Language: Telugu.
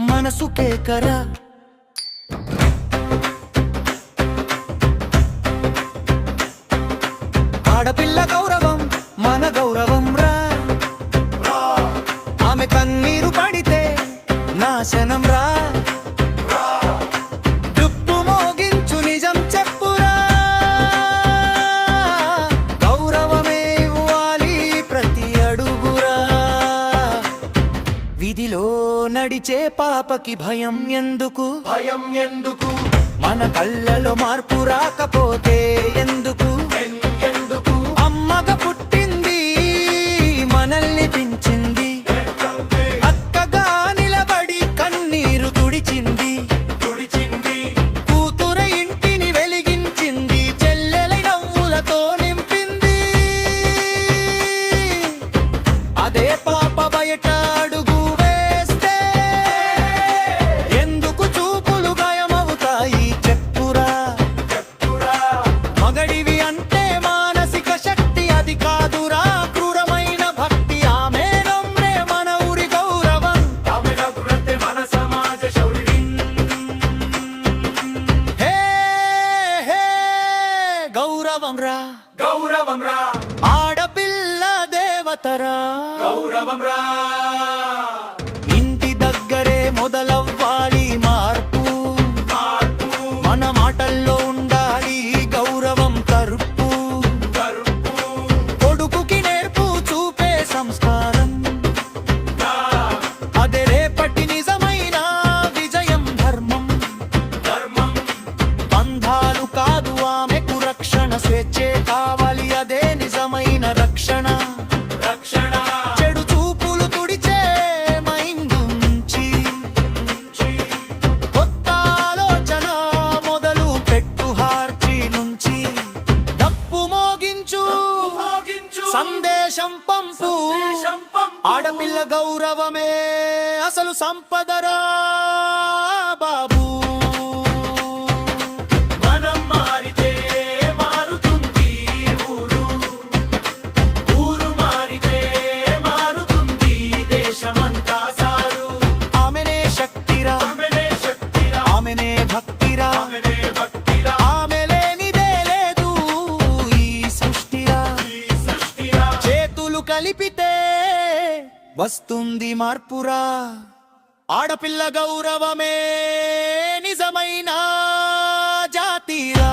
మనసుకే కరా ఆడపిల్ల గౌరవం మన గౌరవం రా ఆమె కన్నీరు పడితే నాశనం రా దుప్పు మోగించు నిజం చెప్పురా గౌరవమే ఇవ్వాలి ప్రతి అడుగురా విధిలో నడిచే పాపకి భయం ఎందుకు మన కళ్ళలో మార్పు రాకపోతే ఎందుకు అమ్మగా పుట్టింది మనల్ని పెంచింది అక్కగా నిలబడి కన్నీరు తుడిచింది కూతుర ఇంటిని వెలిగించింది చెల్లెల నవ్వులతో నింపింది అదే పాప బయట అడుగు వేస్తే ఎందుకు చూపులు గాయమవుతాయి చెప్పురా మగడివి అంటే మానసిక శక్తి అది కాదురా క్రూరమైన భక్తి ఆమె నమ్రే మన ఊరి గౌరవం మన సమాజ శౌర్యం హే హే గౌరవం రా ఆడపిల్ల దేవతరా ఇంటి దగ్గరే మొదలవ్వాలి మార్పు మన మాటల్లో ఉండాలి గౌరవం కరుపు కొడుకుకి నేర్పు చూపే సంస్కారం అదే రేపటి నిజమైన విజయం ధర్మం బంధాలు కాదు ఆమెకు రక్షణ స్వేచ్ఛే కావాలి అదే నిజమైన రక్షణ చెడు చూపులు తుడిచే మైండ్ నుంచి కొత్త ఆలోచన మొదలు పెట్టు హార్చి నుంచి డప్పు మోగించు సందేశం పంపు ఆడపిల్ల గౌరవమే అసలు సంపదరా బాబు మనం మారితే మారుతుంది ఊరు మారితే మారుతుంది దేశమంతా సారు ఆమెనే శక్తిరా ఆమెనే భక్తిరా ఆమె లేనిదే లేదు ఈ సృష్టిరా చేతులు కలిపితే వస్తుంది మార్పురా ఆడపిల్ల గౌరవమే నిజమైన జాతిరా